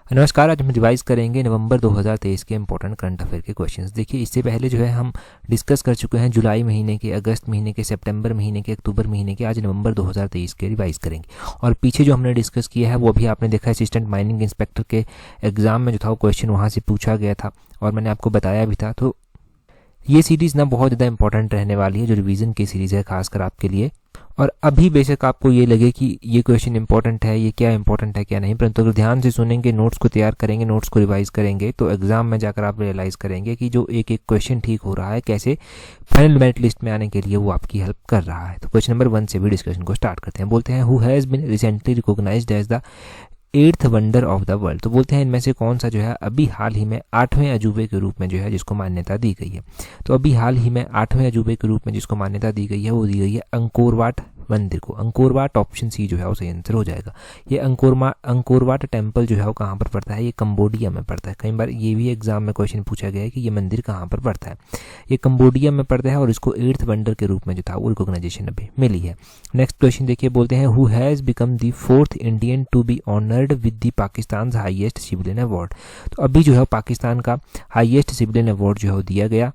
नमस्कार। आज हम रिवाइज करेंगे नवंबर 2023 के इंपॉर्टेंट करंट अफेयर के क्वेश्चंस। देखिए, इससे पहले जो है हम डिस्कस कर चुके हैं जुलाई महीने के, अगस्त महीने के, सितंबर महीने के, अक्टूबर महीने के। आज नवंबर 2023 के रिवाइज करेंगे। और पीछे जो हमने डिस्कस किया है वो अभी आपने देखा, असिस्टेंट माइनिंग इंस्पेक्टर के एग्जाम में जो था वो क्वेश्चन वहाँ से पूछा गया था और मैंने आपको बताया भी था। तो ये सीरीज़ ना बहुत ज़्यादा इंपॉर्टेंट रहने वाली है, जो रिवीजन की सीरीज़ है खासकर आपके लिए। और अभी बेशक आपको ये लगे कि ये क्वेश्चन इंपॉर्टेंट है, ये क्या इंपॉर्टेंट है क्या नहीं, परंतु अगर ध्यान से सुनेंगे, नोट्स को तैयार करेंगे, नोट्स को रिवाइज करेंगे, तो एग्जाम में जाकर आप रियलाइज़ करेंगे कि जो एक एक क्वेश्चन ठीक हो रहा है, कैसे फाइनल मेरिट लिस्ट में आने के लिए वो आपकी हेल्प कर रहा है। तो क्वेश्चन नंबर 1 से भी डिस्कशन को स्टार्ट करते हैं। बोलते हैं, who has been recently recognised as the 8th wonder of the world. तो बोलते हैं इनमें से कौन सा जो है अभी हाल ही में 8वें अजूबे के रूप में जो है जिसको मान्यता दी गई है। तो अभी हाल ही में 8वें अजूबे के रूप में जिसको मान्यता दी गई है वो दी गई है अंकोर वाट मंदिर को। अंकोर वाट ऑप्शन सी जो है वो सही आंसर हो जाएगा। ये अंकोर वाट टेम्पल जो है वो कहाँ पर पड़ता है? ये कंबोडिया में पड़ता है। कई बार ये भी एग्जाम में क्वेश्चन पूछा गया है कि ये मंदिर कहाँ पर पड़ता है। ये कंबोडिया में पड़ता है और इसको 8th वंडर के रूप में जो था वो रिकॉग्नाइजेशन अभी मिली है। नेक्स्ट क्वेश्चन देखिए, बोलते हैं, who has become the 4th Indian to be honoured with the Pakistan highest civilian award. तो अभी जो है पाकिस्तान का हाईएस्ट सिविलियन अवार्ड जो है वो दिया गया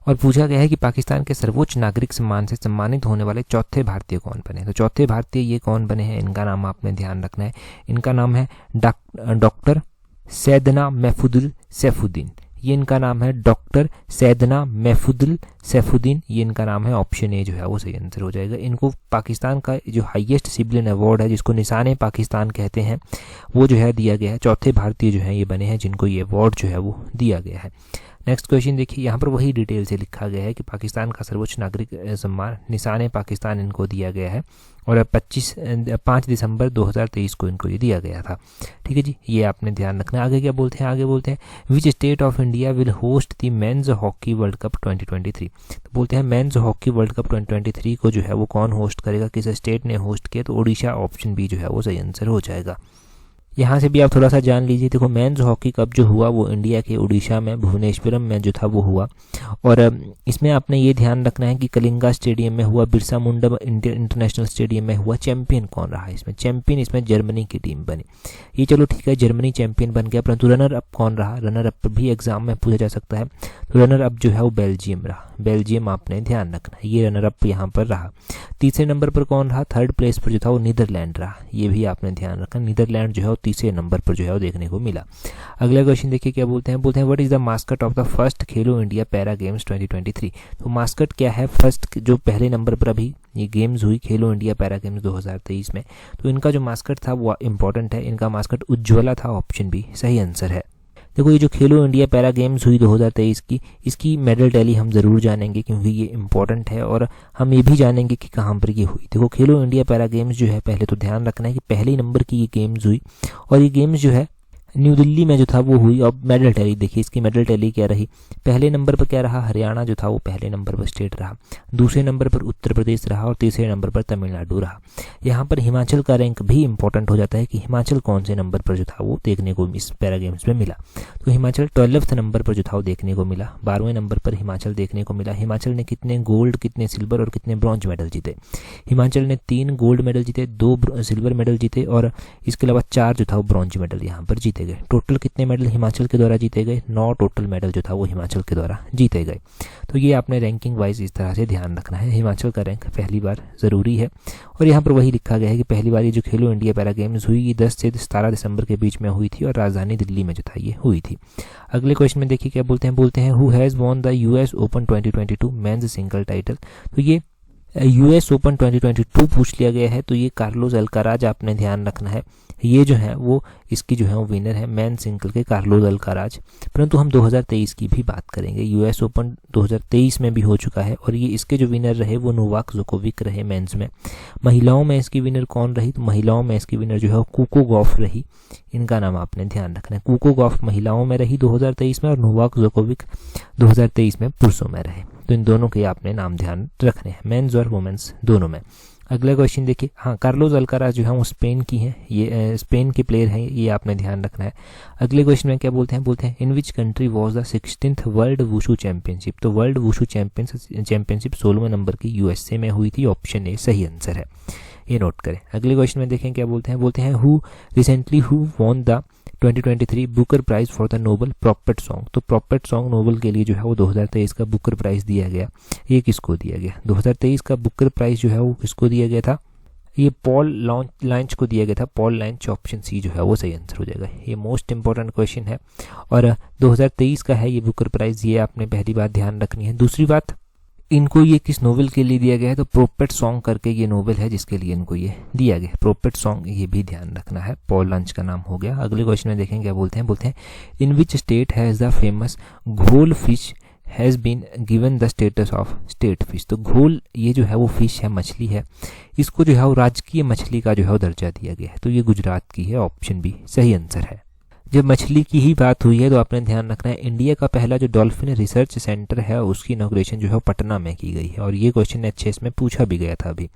और पूछा गया है कि पाकिस्तान के सर्वोच्च नागरिक सम्मान से सम्मानित होने वाले चौथे भारतीय कौन बने। तो चौथे भारतीय ये कौन बने हैं, इनका नाम आपने ध्यान रखना है। इनका नाम है डॉक्टर सैदना महफूदुल सैफुद्दीन। ये इनका नाम है डॉक्टर सैदना महफूदुल सैफुद्दीन। ये इनका नाम है। ऑप्शन ए जो है वो सही आंसर हो जाएगा। इनको पाकिस्तान का जो हाईएस्ट सिविलियन अवार्ड है, जिसको निशाने पाकिस्तान कहते हैं, वो जो है दिया गया है। चौथे भारतीय जो है ये बने हैं जिनको ये अवार्ड जो है वो दिया गया है। नेक्स्ट क्वेश्चन देखिए, यहाँ पर वही डिटेल से लिखा गया है कि पाकिस्तान का सर्वोच्च नागरिक सम्मान निशाने पाकिस्तान इनको दिया गया है और 5 दिसंबर 2023 को इनको ये दिया गया था। ठीक है जी, ये आपने ध्यान रखना। आगे क्या बोलते हैं? आगे बोलते हैं, विच state of India will host the men's hockey world cup 2023। तो बोलते हैं मेंस हॉकी वर्ल्ड कप 2023 को जो है वो कौन होस्ट करेगा, किस स्टेट ने होस्ट किया? तो ओडिशा ऑप्शन बी जो है वो सही आंसर हो जाएगा। यहाँ से भी आप थोड़ा सा जान लीजिए। देखो, मेंस हॉकी कप जो हुआ वो इंडिया के उड़ीसा में भुवनेश्वरम में जो था वो हुआ और इसमें आपने ये ध्यान रखना है कि कलिंगा स्टेडियम में हुआ, बिरसा मुंडा इंटरनेशनल स्टेडियम में हुआ। चैंपियन कौन रहा है इसमें? चैंपियन इसमें जर्मनी की टीम बनी। ये चलो ठीक है, जर्मनी चैंपियन बन गया, परंतु रनर अप कौन रहा? रनर अप भी एग्जाम में पूछा जा सकता है। तो रनर अप जो है वो बेल्जियम रहा। बेल्जियम आपने ध्यान रखना है, ये रनर अप यहाँ पर रहा। तीसरे नंबर पर कौन रहा? थर्ड प्लेस पर जो था वो नीदरलैंड रहा। ये भी आपने ध्यान रखना, नीदरलैंड जो है तीसरे नंबर पर जो है वो देखने को मिला। अगला क्वेश्चन देखिए क्या बोलते हैं। बोलते हैं, what is the mascot of the first Khelo India para games 2023। तो मास्कट क्या है? फर्स्ट जो पहले नंबर पर अभी ये गेम्स हुई खेलो इंडिया पैरा गेम्स 2023 में, तो इनका जो मास्कट था वो इंपॉर्टेंट है। इनका मास्कट उज्ज्वला था। ऑप्शन बी सही आंसर है। देखो, ये जो खेलो इंडिया पैरा गेम्स हुई 2023 की, इसकी मेडल टैली हम ज़रूर जानेंगे क्योंकि ये इंपॉर्टेंट है और हम ये भी जानेंगे कि कहाँ पर ये हुई। देखो, खेलो इंडिया पैरा गेम्स जो है, पहले तो ध्यान रखना है कि पहले नंबर की ये गेम्स हुई और ये गेम्स जो है न्यू दिल्ली में जो था वो हुई। और मेडल टैली देखिए, इसकी मेडल टैली क्या रही? पहले नंबर पर क्या रहा? हरियाणा जो था वो पहले नंबर पर स्टेट रहा। दूसरे नंबर पर उत्तर प्रदेश रहा और तीसरे नंबर पर तमिलनाडु रहा। यहाँ पर हिमाचल का रैंक भी इंपॉर्टेंट हो जाता है कि हिमाचल कौन से नंबर पर जो था वो देखने को इस पैरा गेम्स में मिला। तो हिमाचल 12वें नंबर पर जो था वो देखने को मिला। 12वें नंबर पर हिमाचल देखने को मिला। हिमाचल ने कितने गोल्ड, कितने सिल्वर और कितने ब्रॉन्ज मेडल जीते? हिमाचल ने 3 गोल्ड मेडल जीते, 2 सिल्वर मेडल जीते और इसके अलावा 4 जो था वो ब्रॉन्ज मेडल यहाँ पर जीते गए। टोटल कितने मेडल हिमाचल के द्वारा जीते गए? 9 टोटल मेडल जो था वो हिमाचल के द्वारा जीते गए। तो ये आपने रैंकिंग वाइज इस तरह से ध्यान रखना है। हिमाचल का रैंक पहली बार ज़रूरी है और यहाँ पर वही लिखा गया है कि पहली बार ये जो खेलो इंडिया पैरा गेम्स हुई ये 10 से 17 दिसंबर के बीच में हुई थी और राजधानी दिल्ली में जो था ये हुई थी। अगले क्वेश्चन में देखिए क्या बोलते हैं। बोलते हैं, who has won the US open 2022 men's single title. तो ये US ओपन 2022 पूछ लिया गया है। तो ये कार्लोस अल्काराज आपने ध्यान रखना है। ये जो है वो इसकी जो है वो विनर है मैन सिंगल के, कार्लोस अल्काराज। परंतु हम 2023 की भी बात करेंगे। US ओपन 2023 में भी हो चुका है और ये इसके जो विनर रहे वो नोवाक जोकोविक रहे मेंस में। महिलाओं में इसकी विनर कौन रही? तो महिलाओं में इसकी विनर जो है कुको गॉफ रही। इनका नाम आपने ध्यान रखना है। कुको गॉफ महिलाओं में रही 2023 में और नोवाक जोकोविक 2023 में पुरुषों में रहे। तो इन दोनों के आपने नाम ध्यान रखने हैं, मेंस और वुमेन्स दोनों में। अगला क्वेश्चन देखिए। हाँ, कार्लोस अल्काराज जो है वो स्पेन की हैं, ये स्पेन के प्लेयर हैं, ये आपने ध्यान रखना है। अगले क्वेश्चन में क्या बोलते हैं। बोलते हैं, in which country was the 16th world wushu championship. तो वर्ल्ड वुशु चैंपियनशिप 16वें नंबर की USA में हुई थी। ऑप्शन ए सही आंसर है, ये नोट करें। अगले क्वेश्चन में देखें क्या बोलते हैं। बोलते हैं, who recently who won the 2023 Booker prize for the noble prophet song. तो प्रॉपर्ट सॉन्ग नोबल के लिए जो है वो 2023 का बुकर प्राइज दिया गया। ये किसको दिया गया? 2023 का बुकर प्राइज जो है वो किसको दिया गया था? ये पॉल लाइंच को दिया गया था। पॉल लाइंच, ऑप्शन सी जो है वो सही आंसर हो जाएगा। ये मोस्ट इंपॉर्टेंट क्वेश्चन है और 2023 का है ये बुकर प्राइज। ये आपने पहली बात ध्यान रखनी है। दूसरी बात, इनको ये किस नोवेल के लिए दिया गया है? तो प्रोपेट सॉन्ग करके ये नोवेल है जिसके लिए इनको ये दिया गया। प्रोपेट सॉन्ग, ये भी ध्यान रखना है। पॉल लाइंच का नाम हो गया। अगले क्वेश्चन में देखें क्या बोलते हैं in which state has the famous ghol fish has been given the status of state fish. तो घोल ये जो है वो फिश है, मछली है, इसको जो है वो राजकीय मछली का जो है वो दर्जा दिया गया है। तो ये गुजरात की है, ऑप्शन बी सही आंसर है। जब मछली की ही बात हुई है तो आपने ध्यान रखना है इंडिया का पहला जो डॉल्फिन रिसर्च सेंटर है उसकी इनॉग्रेशन जो है पटना में की गई है और ये क्वेश्चन HS में पूछा भी गया था अभी।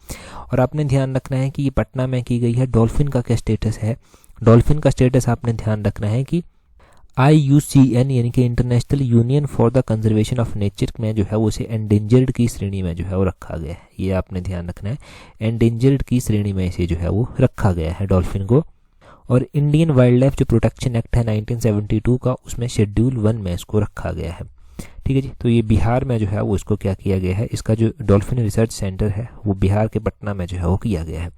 और आपने ध्यान रखना है कि ये पटना में की गई है। डॉल्फिन का क्या स्टेटस है? डॉल्फिन का स्टेटस आपने ध्यान रखना है कि IUCN यानी कि international union for the conservation of nature में जो है वो उसे एंडेंजर्ड की श्रेणी में जो है वो रखा गया है। ये आपने ध्यान रखना है, एंडेंजर्ड की श्रेणी में इसे जो है वो रखा गया है डॉल्फिन को। और इंडियन वाइल्ड लाइफ जो प्रोटेक्शन एक्ट है 1972 का, उसमें शेड्यूल 1 में इसको रखा गया है। ठीक है जी। तो ये बिहार में जो है वो इसको क्या किया गया है? इसका जो डॉल्फिन रिसर्च सेंटर है वो बिहार के पटना में जो है वो किया गया है।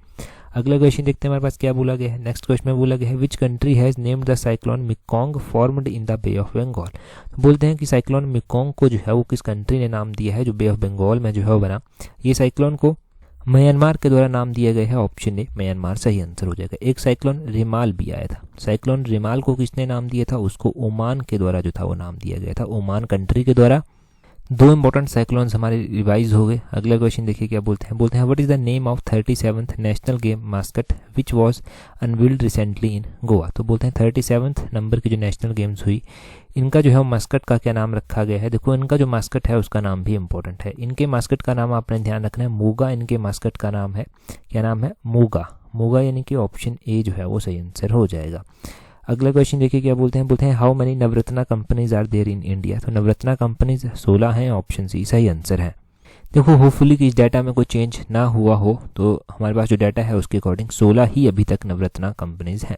अगला क्वेश्चन देखते हैं हमारे पास क्या बोला गया है। नेक्स्ट क्वेश्चन में बोला गया है which country has named the cyclone मिकोंग formed in the bay of Bengal. तो बोलते हैं कि साइक्लोन मिकोंग को जो है वो किस कंट्री ने नाम दिया है जो बे ऑफ बंगाल में जो है वो बना। ये साइक्लोन को म्यांमार के द्वारा नाम दिया गया है, ऑप्शन ए म्यांमार सही आंसर हो जाएगा। एक साइक्लोन रिमाल भी आया था। साइक्लोन रिमाल को किसने नाम दिया था? उसको ओमान के द्वारा जो था वो नाम दिया गया था, ओमान कंट्री के द्वारा। 2 इंपॉर्टेंट साइक्लोन्स हमारे रिवाइज हो गए। अगला क्वेश्चन देखिए क्या बोलते हैं what is the name of 37th national game mascot which was unveiled recently in Goa. तो बोलते हैं 37th नंबर की जो नेशनल गेम्स हुई इनका जो है मास्कट का क्या नाम रखा गया है। देखो इनका जो मास्कट है उसका नाम भी इंपॉर्टेंट है। इनके मास्कट का नाम आपने ध्यान रखना है मोगा। इनके मास्कट का नाम है, क्या नाम है? मोगा। मोगा यानी कि ऑप्शन ए जो है वो सही आंसर हो जाएगा। अगला क्वेश्चन देखिए क्या बोलते हैं how many Navratna companies are there in India. तो नवरत्ना कंपनीज 16 हैं, ऑप्शन सी सही आंसर है। देखो होपफुली कि इस डाटा में कोई चेंज ना हुआ हो, तो हमारे पास जो डाटा है उसके अकॉर्डिंग 16 ही अभी तक नवरत्ना कंपनीज हैं।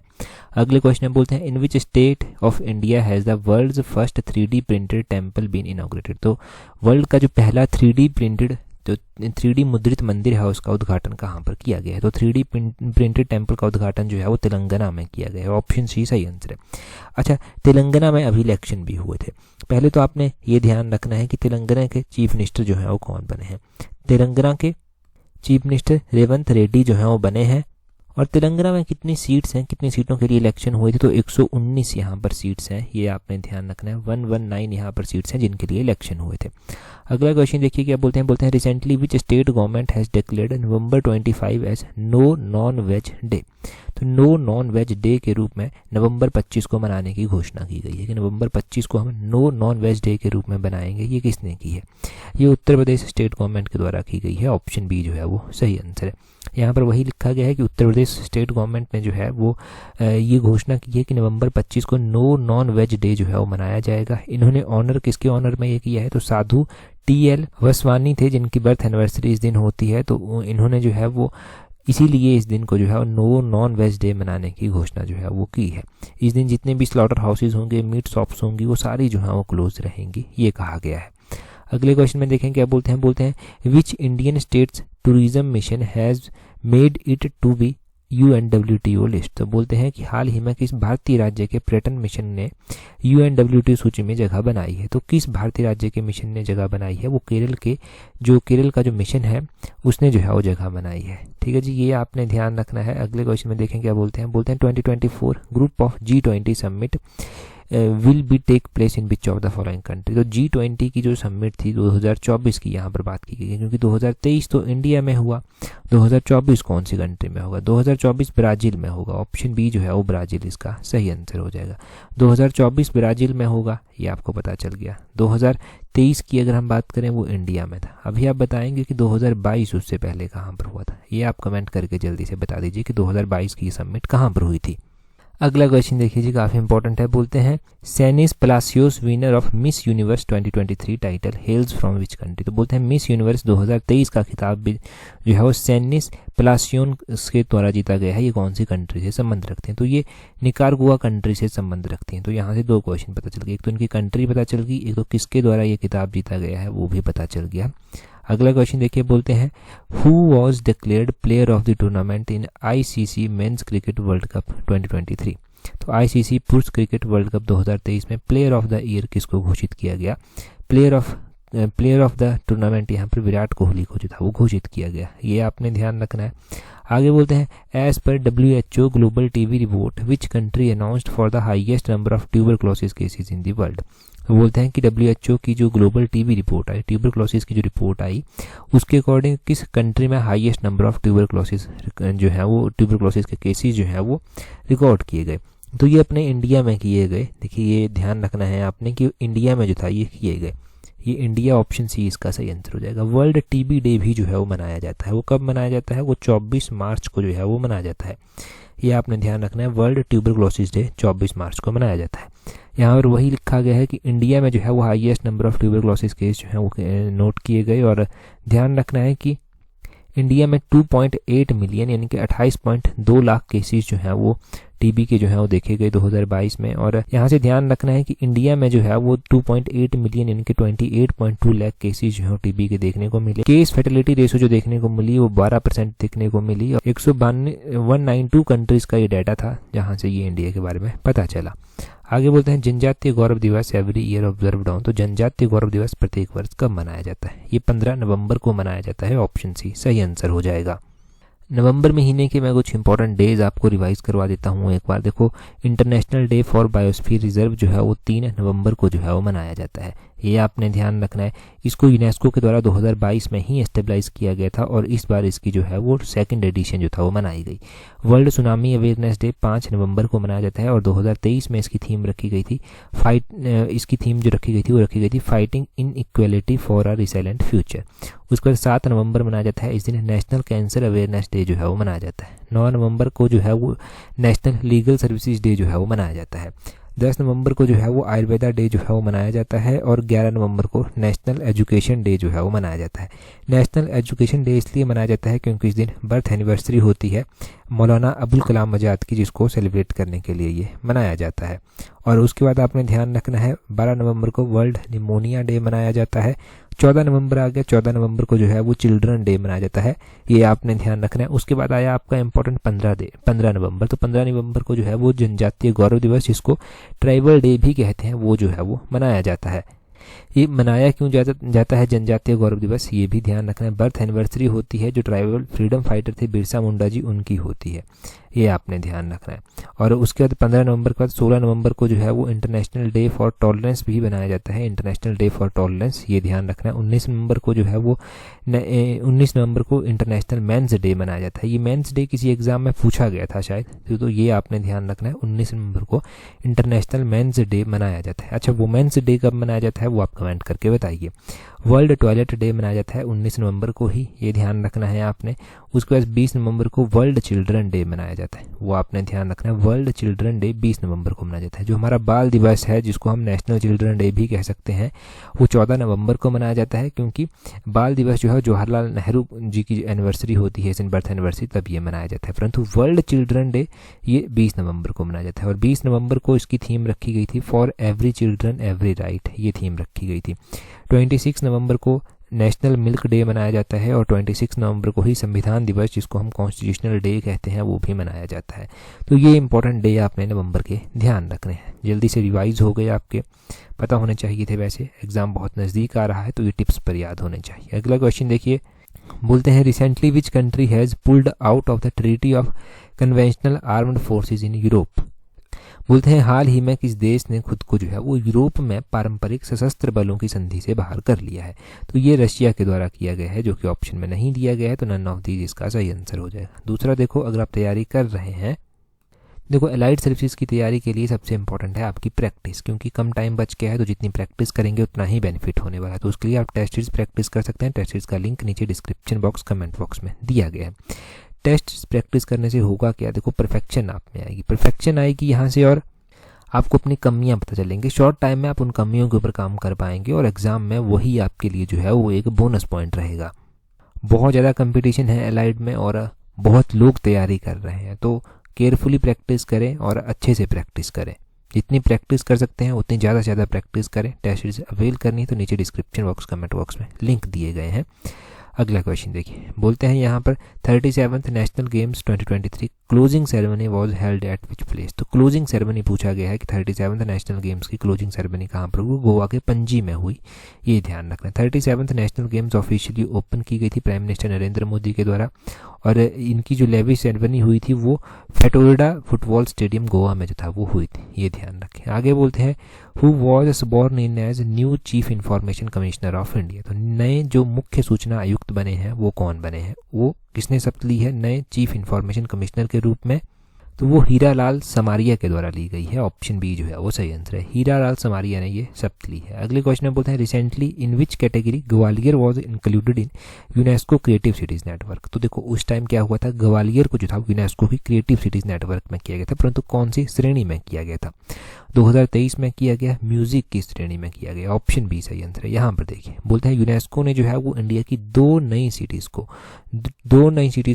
अगले क्वेश्चन में बोलते हैं in which state of India has the world's first 3D printed temple been inaugurated. तो वर्ल्ड का जो पहला 3D प्रिंटेड जो 3D मुद्रित मंदिर है उसका उद्घाटन कहाँ पर किया गया है? तो 3D प्रिंटेड टेम्पल का उद्घाटन जो है वो तेलंगाना में किया गया है, ऑप्शन सी सही आंसर है। अच्छा, तेलंगाना में अभी इलेक्शन भी हुए थे। पहले तो आपने ये ध्यान रखना है कि तेलंगाना के चीफ मिनिस्टर जो है वो कौन बने हैं। तेलंगाना के चीफ मिनिस्टर रेवंत रेड्डी जो है वो बने हैं। और तेलंगाना में कितनी सीट्स हैं, कितनी सीटों के लिए इलेक्शन हुए थे? तो 119 यहाँ पर सीट्स हैं, ये आपने ध्यान रखना है। 119 यहाँ पर सीट्स हैं जिनके लिए इलेक्शन हुए थे। अगला क्वेश्चन देखिए क्या बोलते हैं recently which state government has declared November 25 as no non veg day. तो नो नॉन वेज डे के रूप में नवंबर 25 को मनाने की घोषणा की गई है कि नवंबर 25 को हम नो नॉन वेज डे के रूप में बनाएंगे। ये किसने की है? ये उत्तर प्रदेश स्टेट गवर्नमेंट के द्वारा की गई है, ऑप्शन बी जो है वो सही आंसर है। यहाँ पर वही लिखा गया है कि उत्तर प्रदेश स्टेट गवर्नमेंट ने जो है वो ये घोषणा की है कि नवंबर 25 को नो नॉन वेज डे जो है वो मनाया जाएगा। इन्होंने ऑनर किसके ऑनर में ये किया है? तो साधु TL वसवानी थे जिनकी बर्थ एनिवर्सरी इस दिन होती है। तो इन्होंने जो है वो इसीलिए इस दिन को जो है नो नॉन वेज डे मनाने की घोषणा जो है वो की है। इस दिन जितने भी स्लॉटर हाउसेज होंगे, मीट शॉप्स होंगी, वो सारी जो है वो क्लोज रहेंगी, ये कहा गया है। अगले क्वेश्चन में देखें क्या बोलते हैं which Indian states tourism mission has made it to be UNWTO list. तो बोलते हैं कि हाल ही में किस भारतीय राज्य के पर्यटन मिशन ने UNWTO सूची में जगह बनाई है। तो किस भारतीय राज्य के मिशन ने जगह बनाई है? वो केरल का जो मिशन है उसने जो है वो जगह बनाई है। ठीक है जी, ये आपने ध्यान रखना है। अगले क्वेश्चन में देखें क्या बोलते हैं 2024 group of G20 summit will be take place in which of the following country. तो G20 की जो समिट थी 2024 की यहाँ पर बात की गई है, क्योंकि 2023 तो इंडिया में हुआ, 2024 कौन सी कंट्री में होगा? 2024 ब्राज़ील में होगा, ऑप्शन बी जो है वो ब्राज़ील इसका सही आंसर हो जाएगा। 2024 ब्राज़ील में होगा, ये आपको पता चल गया। 2023 की अगर हम बात करें वो इंडिया में था। अभी आप बताएंगे कि 2022 उससे पहले कहाँ पर हुआ था, ये आप कमेंट करके जल्दी से बता दीजिए कि 2022 की समिट कहाँ पर हुई थी। अगला क्वेश्चन देखिए जी, काफ़ी इंपॉर्टेंट है। बोलते हैं Sheynnis Palacios winner of Miss Universe 2023 title hails from which country. तो बोलते हैं मिस यूनिवर्स 2023 का खिताब भी जो है वो सेनिस पलासियोस के द्वारा जीता गया है। ये कौन सी कंट्री से संबंध रखते हैं? तो ये निकारागुआ कंट्री से संबंध रखते हैं। तो यहाँ से दो क्वेश्चन पता चल गए, एक तो इनकी कंट्री पता चल गई, एक तो किसके द्वारा ये खिताब जीता गया है वो भी पता चल गया। अगला क्वेश्चन देखिए, बोलते हैं who was declared player of the tournament in ICC men's cricket world cup 2023। तो आईसीसी पुरुष क्रिकेट वर्ल्ड कप 2023 में प्लेयर ऑफ द ईयर किसको घोषित किया गया? प्लेयर ऑफ द टूर्नामेंट यहाँ पर विराट कोहली को जो था वो घोषित किया गया। ये आपने ध्यान रखना है। आगे बोलते हैं as per WHO global TB report which country announced for the highest number of tuberculosis cases in the world. तो बोलते हैं कि WHO की जो ग्लोबल टीबी रिपोर्ट आई, ट्यूबरक्लोसिस की जो रिपोर्ट आई, उसके अकॉर्डिंग किस कंट्री में हाईएस्ट नंबर ऑफ ट्यूबरक्लोसिस जो है वो ट्यूबरक्लोसिस के केसेस जो है वो रिकॉर्ड किए गए? तो ये अपने इंडिया में किए गए। देखिए ये ध्यान रखना है आपने कि इंडिया में जो था ये किए गए। ये इंडिया ऑप्शन सी इसका सही आंसर हो जाएगा। वर्ल्ड टीबी डे भी जो है वो मनाया जाता है। वो कब मनाया जाता है? वो 24 मार्च को जो है वो मनाया जाता है। ये आपने ध्यान रखना है। वर्ल्ड ट्यूबरक्लोसिस डे 24 मार्च को मनाया जाता है। यहाँ पर वही लिखा गया है कि इंडिया में जो है वो highest number of tuberculosis case जो है वो नोट किए गए। और ध्यान रखना है कि इंडिया में 2.8 मिलियन यानी कि 28.2 लाख केसेस जो हैं वो टीबी के जो है वो देखे गए 2022 में। और यहाँ से ध्यान रखना है कि इंडिया में जो है वो 2.8 मिलियन यानी कि 28.2 लाख केसेस जो है टीबी के देखने को मिले। केस फर्टिलिटी रेशो जो देखने को मिली वो 12% देखने को मिली। और 192 कंट्रीज का ये डाटा था जहाँ से ये इंडिया के बारे में पता चला। आगे बोलते हैं जनजातीय गौरव दिवस एवरी ईयर ऑब्जर्व्ड ऑन। तो जनजातीय गौरव दिवस प्रत्येक वर्ष कब मनाया जाता है? ये 15 नवंबर को मनाया जाता है। ऑप्शन सी सही आंसर हो जाएगा। नवंबर महीने के मैं कुछ इंपॉर्टेंट डेज आपको रिवाइज करवा देता हूँ एक बार। देखो international day for biosphere reserve जो है वो 3 नवंबर को जो है वो मनाया जाता है। ये आपने ध्यान रखना है। इसको यूनेस्को के द्वारा 2022 में ही एस्टेब्लाइज किया गया था और इस बार इसकी जो है वो 2nd एडिशन जो था वो मनाई गई। वर्ल्ड सुनामी अवेयरनेस डे 5 नवंबर को मनाया जाता है और 2023 में इसकी थीम रखी गई थी इसकी थीम जो रखी गई थी fighting in equality for a resilient future. उसके बाद 7 नवंबर मनाया जाता है। इस दिन नेशनल कैंसर अवेयरनेस डे जो है वो मनाया जाता है। 9 नवंबर को जो है वो नेशनल लीगल सर्विसेज डे जो है वो मनाया जाता है। 10 नवंबर को जो है वो आयुर्वेदा डे जो है वो मनाया जाता है और 11 नवंबर को नेशनल एजुकेशन डे जो है वो मनाया जाता है। नेशनल एजुकेशन डे इसलिए मनाया जाता है क्योंकि इस दिन बर्थ एनिवर्सरी होती है मौलाना अबुल कलाम आज़ाद की, जिसको सेलिब्रेट करने के लिए ये मनाया जाता है। और उसके बाद आपने ध्यान रखना है 12 नवंबर को वर्ल्ड निमोनिया डे मनाया जाता है। 14 नवंबर आ गया, 14 नवंबर को जो है वो चिल्ड्रन डे मनाया जाता है। ये आपने ध्यान रखना है। उसके बाद आया आपका इंपॉर्टेंट 15 नवंबर। तो 15 नवंबर को जो है वो जनजातीय गौरव दिवस, जिसको ट्राइबल डे भी कहते हैं, वो जो है वो मनाया जाता है। ये मनाया क्यों जाता है जनजातीय गौरव दिवस, ये भी ध्यान रखना है। बर्थ एनिवर्सरी होती है जो ट्राइबल फ्रीडम फाइटर थे बिरसा मुंडा जी, उनकी होती है। ये आपने ध्यान रखना है। और उसके बाद 15 नवंबर के बाद 16 नवंबर को जो है वो इंटरनेशनल डे फॉर टॉलरेंस भी बनाया जाता है। इंटरनेशनल डे फॉर टॉलरेंस, ये ध्यान रखना है। 19 नवंबर को जो है वो 19 नवंबर को इंटरनेशनल मेंस डे मनाया जाता है। ये मेंस डे किसी एग्जाम में पूछा गया था शायद, तो ये आपने ध्यान रखना है। 19 नवंबर को इंटरनेशनल मेंस डे मनाया जाता है। अच्छा, वुमेन्स डे कब मनाया जाता है वो आप कमेंट करके बताइए। वर्ल्ड टॉयलेट डे मनाया जाता है 19 नवंबर को ही, ये ध्यान रखना है आपने। उसके बाद 20 नवंबर को वर्ल्ड चिल्ड्रन डे मनाया जाता है, वो आपने ध्यान रखना है। वर्ल्ड चिल्ड्रन डे 20 नवंबर को मनाया जाता है। जो हमारा बाल दिवस है, जिसको हम नेशनल चिल्ड्रन डे भी कह सकते हैं, वो 14 नवंबर को मनाया जाता है, क्योंकि बाल दिवस जो है जवाहरलाल नेहरू जी की एनिवर्सरी होती है, इस बर्थ एनिवर्सरी, तब ये मनाया जाता है। परंतु वर्ल्ड चिल्ड्रन डे ये 20 नवंबर को मनाया जाता है। और 20 नवंबर को इसकी थीम रखी गई थी for every children every right, ये थीम रखी गई थी। 26 नवंबर को नेशनल मिल्क डे मनाया जाता है और 26 नवंबर को ही संविधान दिवस, जिसको हम कॉन्स्टिट्यूशनल डे कहते हैं, वो भी मनाया जाता है। तो ये इंपॉर्टेंट डे आपने नवंबर के ध्यान रखने हैं। जल्दी से रिवाइज हो गए, आपके पता होने चाहिए थे। वैसे एग्जाम बहुत नज़दीक आ रहा है तो ये टिप्स पर याद होने चाहिए। अगला क्वेश्चन देखिए, बोलते हैं recently which country has pulled out of the treaty of conventional armed forces in Europe. बोलते हैं हाल ही में किस देश ने खुद को जो है वो यूरोप में पारंपरिक सशस्त्र बलों की संधि से बाहर कर लिया है। तो ये रशिया के द्वारा किया गया है, जो कि ऑप्शन में नहीं दिया गया है, तो नन ऑफ दीज इसका सही आंसर हो जाएगा। दूसरा देखो, अगर आप तैयारी कर रहे हैं, देखो एलाइड सर्विसेज की तैयारी के लिए सबसे इंपॉर्टेंट है आपकी प्रैक्टिस, क्योंकि कम टाइम बच गया है, तो जितनी प्रैक्टिस करेंगे उतना ही बेनिफिट होने वाला है। तो उसके लिए आप टेस्ट सीरीज प्रैक्टिस कर सकते हैं। टेस्ट सीरीज का लिंक नीचे डिस्क्रिप्शन बॉक्स, कमेंट बॉक्स में दिया गया है। टेस्ट प्रैक्टिस करने से होगा क्या, देखो परफेक्शन आप में आएगी, परफेक्शन आएगी यहाँ से, और आपको अपनी कमियां पता चलेंगी। शॉर्ट टाइम में आप उन कमियों के ऊपर काम कर पाएंगे और एग्ज़ाम में वही आपके लिए जो है वो एक बोनस पॉइंट रहेगा। बहुत ज़्यादा कंपटीशन है एलाइड में और बहुत लोग तैयारी कर रहे हैं, तो केयरफुली प्रैक्टिस करें और अच्छे से प्रैक्टिस करें। जितनी प्रैक्टिस कर सकते हैं उतनी ज़्यादा से ज़्यादा प्रैक्टिस करें। टेस्ट सीरीज अवेल करनी है तो नीचे डिस्क्रिप्शन बॉक्स कमेंट बॉक्स में लिंक दिए गए हैं। अगला क्वेश्चन देखिए, बोलते हैं यहाँ पर 37th national games 2023 closing ceremony was held at which place. तो क्लोजिंग सेरेमनी पूछा गया है कि 37th नेशनल गेम्स की क्लोजिंग सेरेमनी कहाँ पर हुई, गोवा के पणजी में हुई, ये ध्यान रखना। 37th national games officially open की गई थी प्राइम मिनिस्टर नरेंद्र मोदी के द्वारा, और इनकी जो लेवी सेरेमनी हुई थी वो फेटोरिडा फुटबॉल स्टेडियम गोवा में जो था वो हुई थी, ये ध्यान रखें। आगे बोलते हैं who was sworn in as new chief information commissioner of India. तो नए जो मुख्य सूचना आयुक्त बने हैं वो कौन बने हैं, वो किसने शपथ ली है नए चीफ इंफॉर्मेशन कमिश्नर के रूप में, तो वो हीरालाल समारिया के द्वारा ली गई है। ऑप्शन बी जो है वो सही आंसर है, हीरालाल समारिया ने ये शपथ ली है। अगले क्वेश्चन में बोलते हैं recently in which category Gwalior was included in UNESCO creative cities network. तो देखो उस टाइम क्या हुआ था, ग्वालियर को जो था यूनेस्को की क्रिएटिव सिटीज नेटवर्क में किया गया था, परंतु कौन सी श्रेणी में किया गया था, 2023 में किया गया, म्यूजिक की श्रेणी में किया गया। ऑप्शन बी सही आंसर है। यहाँ पर देखिए बोलते हैं यूनेस्को ने जो है वो इंडिया की दो नई सिटीज़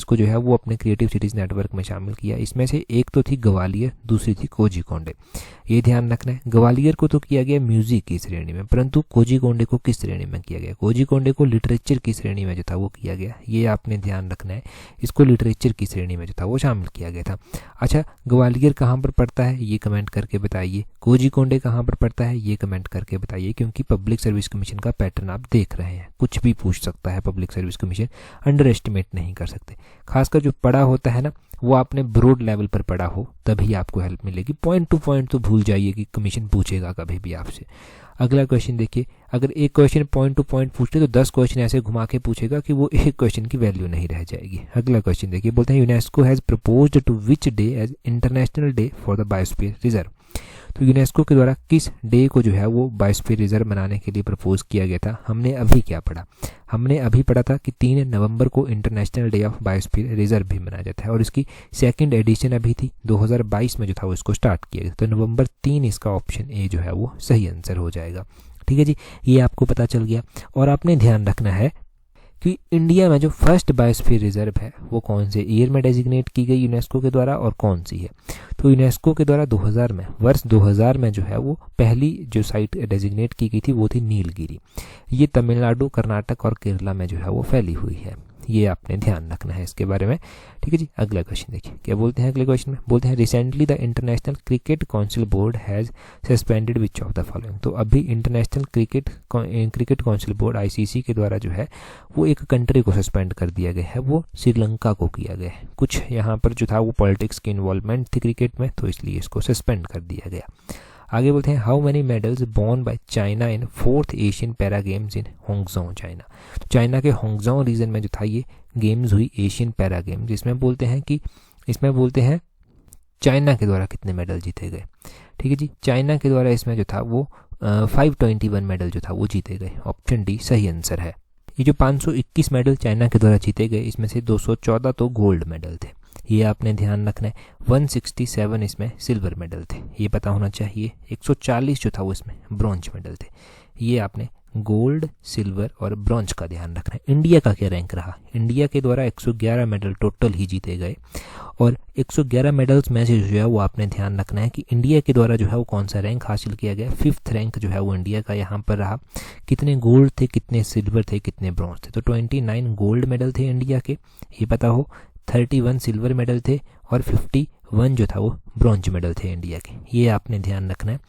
को जो है वो अपने क्रिएटिव सिटीज़ नेटवर्क में शामिल किया। इसमें से एक तो थी ग्वालियर, दूसरी थी कोझीकोड। ये ध्यान रखना है, ग्वालियर को तो किया गया म्यूजिक की श्रेणी में, परंतु कोझीकोड को किस श्रेणी में किया गया, कोझीकोड को लिटरेचर की श्रेणी में जो था वो किया गया, ये आपने ध्यान रखना है। इसको लिटरेचर की श्रेणी में जो था वो शामिल किया गया था। अच्छा, ग्वालियर कहाँ पर पड़ता है ये कमेंट करके बताइए, कोझीकोड कहाँ पर पड़ता है ये कमेंट करके बताइए, क्योंकि पब्लिक सर्विस कमीशन का पैटर्न आप देख रहे हैं, कुछ भी पूछ सकता है public service commission, under estimate नहीं कर सकते। खासकर जो पढ़ा होता है ना वो आपने ब्रॉड लेवल पर पढ़ा हो तभी आपको हेल्प मिलेगी, पॉइंट टू पॉइंट तो भूल जाइए कि कमीशन पूछेगा कभी भी आपसे। अगला क्वेश्चन देखिए, अगर एक क्वेश्चन पॉइंट टू पॉइंट पूछते तो 10 क्वेश्चन ऐसे घुमा के पूछेगा कि वो एक क्वेश्चन की वैल्यू नहीं रह जाएगी। अगला क्वेश्चन देखिए, बोलते हैं UNESCO has proposed to which day as international day for the biosphere reserve. तो यूनेस्को के द्वारा किस डे को जो है वो बायोस्फीयर रिजर्व मनाने के लिए प्रपोज किया गया था। हमने अभी क्या पढ़ा, हमने अभी पढ़ा था कि 3 नवंबर को international day of biosphere reserve भी मनाया जाता है, और इसकी सेकंड एडिशन अभी थी 2022 में जो था वो इसको स्टार्ट किया गया। तो नवंबर 3 इसका ऑप्शन ए जो है वो सही आंसर हो जाएगा। ठीक है जी, ये आपको पता चल गया। और आपने ध्यान रखना है कि इंडिया में जो फर्स्ट बायोस्फीयर रिजर्व है वो कौन से ईयर में डेजिग्नेट की गई यूनेस्को के द्वारा और कौन सी है। तो यूनेस्को के द्वारा 2000 में, वर्ष 2000 में जो है वो पहली जो साइट डेजिग्नेट की गई थी वो थी नीलगिरी। ये तमिलनाडु, कर्नाटक और केरला में जो है वो फैली हुई है, ये आपने ध्यान रखना है इसके बारे में। ठीक है जी, अगला क्वेश्चन देखिए क्या बोलते हैं। अगले क्वेश्चन में बोलते हैं recently the international cricket council board has suspended which of the following. तो अभी international cricket council board ICC के द्वारा जो है वो एक कंट्री को सस्पेंड कर दिया गया है, वो श्रीलंका को किया गया है। कुछ यहाँ पर जो था वो पॉलिटिक्स की इन्वॉल्वमेंट थी क्रिकेट में, तो इसलिए इसको सस्पेंड कर दिया गया। आगे बोलते हैं how many medals won by China in 4th Asian para games in Hangzhou China. तो चाइना के होंगजोंग रीजन में जो था ये गेम्स हुई एशियन पैरा गेम्स, जिसमें बोलते हैं चाइना के द्वारा कितने मेडल जीते गए। ठीक है जी, चाइना के द्वारा इसमें जो था वो 521 मेडल जो था वो जीते गए। ऑप्शन डी सही आंसर है। ये जो 521 मेडल चाइना के द्वारा जीते गए इसमें से 214 तो गोल्ड मेडल थे, ये आपने ध्यान रखना है। 167 इसमें सिल्वर मेडल थे, ये पता होना चाहिए। 140 जो था वो इसमें ब्रॉन्ज मेडल थे, ये आपने गोल्ड, सिल्वर और ब्रॉन्ज का ध्यान रखना है। इंडिया का क्या रैंक रहा, इंडिया के द्वारा 111 मेडल टोटल ही जीते गए, और 111 मेडल्स में से जो है वो आपने ध्यान रखना है कि इंडिया के द्वारा जो है वो कौन सा रैंक हासिल किया गया। 5th रैंक जो है वो इंडिया का यहाँ पर रहा। कितने गोल्ड थे, कितने सिल्वर थे, कितने ब्रॉन्ज थे, तो 29 गोल्ड मेडल थे इंडिया के, ये पता हो। 31 सिल्वर मेडल थे और 51 जो था वो ब्रॉन्ज मेडल थे इंडिया के, ये आपने ध्यान रखना है।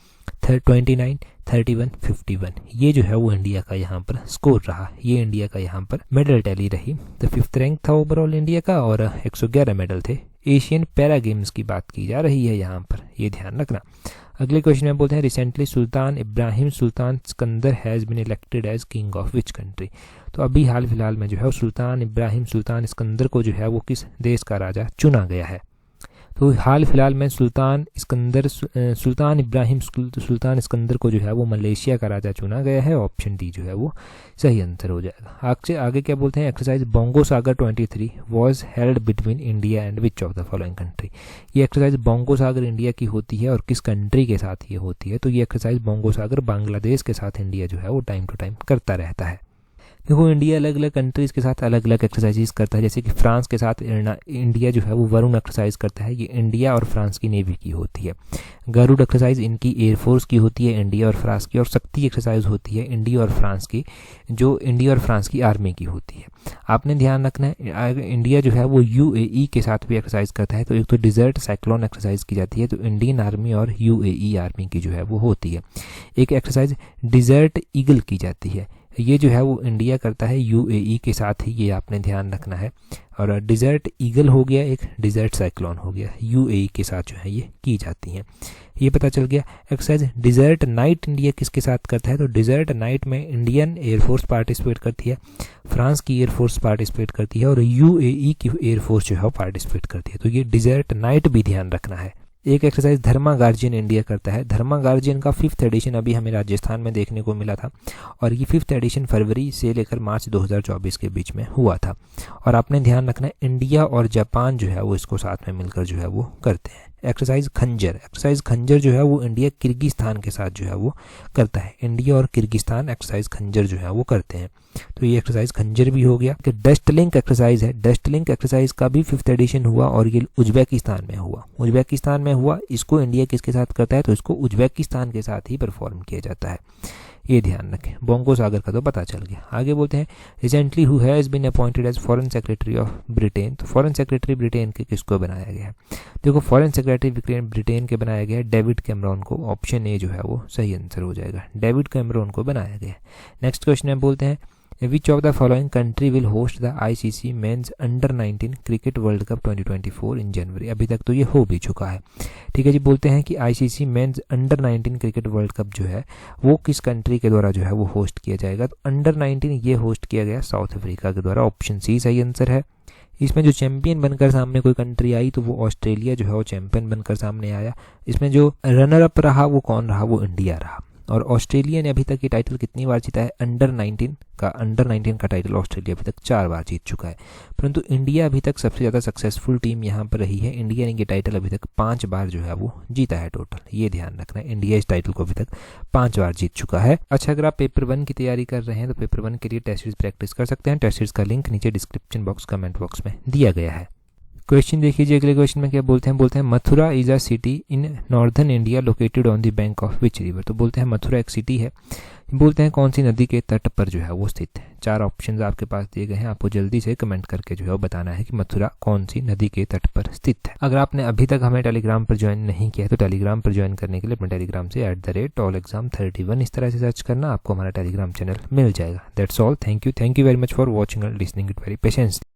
29, 31, 51 ये जो है वो इंडिया का यहाँ पर स्कोर रहा, ये इंडिया का यहाँ पर मेडल टैली रही। तो 5th रैंक था ओवरऑल इंडिया का और 111 मेडल थे। एशियन पैरा गेम्स की बात की जा रही है यहाँ पर, ये ध्यान रखना। अगले क्वेश्चन में बोलते हैं recently Sultan Ibrahim Sultan Iskandar has been elected as king of which country. तो अभी हाल फिलहाल में जो है सुल्तान इब्राहिम सुल्तान सिकंदर को जो है वो किस देश का राजा चुना गया है। तो हाल फिलहाल में सुल्तान इब्राहिम सुल्तान सिकंदर को जो है वो मलेशिया का राजा चुना गया है। ऑप्शन डी जो है वो सही आंसर हो जाएगा। आगे क्या बोलते हैं, exercise bongo Sagar 23 was held between India and which of the following country. ये एक्सरसाइज बोंगो सागर इंडिया की होती है और किस कंट्री के साथ ये होती है, तो ये एक्सरसाइज बोंगो सागर बांग्लादेश के साथ इंडिया जो है वो टाइम टू टाइम करता रहता है। देखो इंडिया अलग अलग कंट्रीज़ के साथ अलग अलग एक्सरसाइजेस करता है, जैसे कि फ्रांस के साथ इंडिया जो है वो वरुण एक्सरसाइज करता है, ये इंडिया और फ्रांस की नेवी की होती है। गरुड़ एक्सरसाइज इनकी एयरफोर्स की होती है, इंडिया और फ्रांस की। और शक्ति एक्सरसाइज होती है इंडिया और फ्रांस की, जो इंडिया और फ्रांस की आर्मी की होती है। आपने ध्यान रखना है इंडिया जो है वो यूएई के साथ भी एक्सरसाइज करता है, तो एक तो डिजर्ट साइक्लोन एक्सरसाइज की जाती है, तो इंडियन आर्मी और यूएई आर्मी की जो है वो होती है। एक एक्सरसाइज डिजर्ट ईगल की जाती है, ये जो है वो इंडिया करता है यूएई के साथ ही, ये आपने ध्यान रखना है। और डिजर्ट ईगल हो गया, एक डिजर्ट साइक्लोन हो गया, यूएई के साथ जो है ये की जाती हैं, ये पता चल गया। एक्सरसाइज डिजर्ट नाइट इंडिया किसके साथ करता है, तो डिजर्ट नाइट में इंडियन एयरफोर्स पार्टिसिपेट करती है, फ्रांस की एयरफोर्स पार्टिसिपेट करती है और यूएई की एयरफोर्स जो है वो पार्टिसिपेट करती है, तो ये डिजर्ट नाइट भी ध्यान रखना है। एक एक्सरसाइज धर्मा गार्जियन इंडिया करता है। धर्मा गार्जियन का 5th एडिशन अभी हमें राजस्थान में देखने को मिला था और ये 5th एडिशन फरवरी से लेकर मार्च 2024 के बीच में हुआ था। और आपने ध्यान रखना है इंडिया और जापान जो है वो इसको साथ में मिलकर जो है वो करते हैं। एक्सरसाइज खंजर जो है वो इंडिया किर्गिस्तान के साथ जो है वो करता है, इंडिया और किर्गिस्तान एक्सरसाइज खंजर जो है वो करते हैं, तो ये एक्सरसाइज खंजर भी हो गया। कि डस्ट लिंक एक्सरसाइज है, डस्ट लिंक एक्सरसाइज का भी 5th एडिशन हुआ और ये उज्बेकिस्तान में हुआ। इसको इंडिया किसके साथ करता है, तो इसको उज्बेकिस्तान के साथ ही परफॉर्म किया जाता है, ये ध्यान रखें। बोंगो सागर का तो पता चल गया। आगे बोलते हैं recently who has been appointed as foreign secretary of Britain. तो फॉरेन सेक्रेटरी ब्रिटेन के किसको बनाया गया है, देखो फॉरेन सेक्रेटरी ब्रिटेन के बनाया गया है डेविड कैमरॉन को। ऑप्शन ए जो है वो सही आंसर हो जाएगा, डेविड कैमरॉन को बनाया गया है। नेक्स्ट क्वेश्चन में बोलते हैं विच of the following country will host the ICC men's under 19 cricket world cup 2024 इन जनवरी। अभी तक तो ये हो भी चुका है, ठीक है जी। बोलते हैं कि ICC men's under 19 cricket world cup जो है वो किस कंट्री के द्वारा जो है वो होस्ट किया जाएगा, तो अंडर 19 ये होस्ट किया गया साउथ अफ्रीका के द्वारा। ऑप्शन सी सही आंसर है। इसमें जो चैंपियन बनकर सामने कोई कंट्री आई तो वो ऑस्ट्रेलिया जो है वो चैंपियन बनकर सामने आया। इसमें जो रनर अप रहा वो कौन रहा, वो इंडिया रहा। और ऑस्ट्रेलिया ने अभी तक ये टाइटल कितनी बार जीता है, अंडर 19 का टाइटल ऑस्ट्रेलिया अभी तक 4 बार जीत चुका है, परंतु इंडिया अभी तक सबसे ज़्यादा सक्सेसफुल टीम यहाँ पर रही है। इंडिया ने ये टाइटल अभी तक 5 बार जो है वो जीता है टोटल, ये ध्यान रखना है। इंडिया इस टाइटल को अभी तक 5 बार जीत चुका है। अच्छा, अगर आप पेपर 1 की तैयारी कर रहे हैं तो पेपर 1 के लिए टेस्ट सीरीज प्रैक्टिस कर सकते हैं। टेस्ट सीरीज का लिंक नीचे डिस्क्रिप्शन बॉक्स कमेंट बॉक्स में दिया गया है। क्वेश्चन देखिए, अगले क्वेश्चन में क्या बोलते हैं Mathura is a city in northern India located on the bank of which river. तो बोलते हैं मथुरा एक सिटी है, बोलते हैं कौन सी नदी के तट पर जो है वो स्थित है। 4 ऑप्शंस आपके पास दिए गए हैं, आपको जल्दी से कमेंट करके जो है वो बताना है कि मथुरा कौन सी नदी के तट पर स्थित है। अगर आपने अभी तक हमें टेलीग्राम पर ज्वाइन नहीं किया है तो टेलीग्राम पर ज्वाइन करने के लिए अपने टेलीग्राम से @allexam31 इस तरह से सर्च करना, आपको हमारा टेलीग्राम चैनल मिल जाएगा। That's all, thank you very much for watching and listening it very patiently.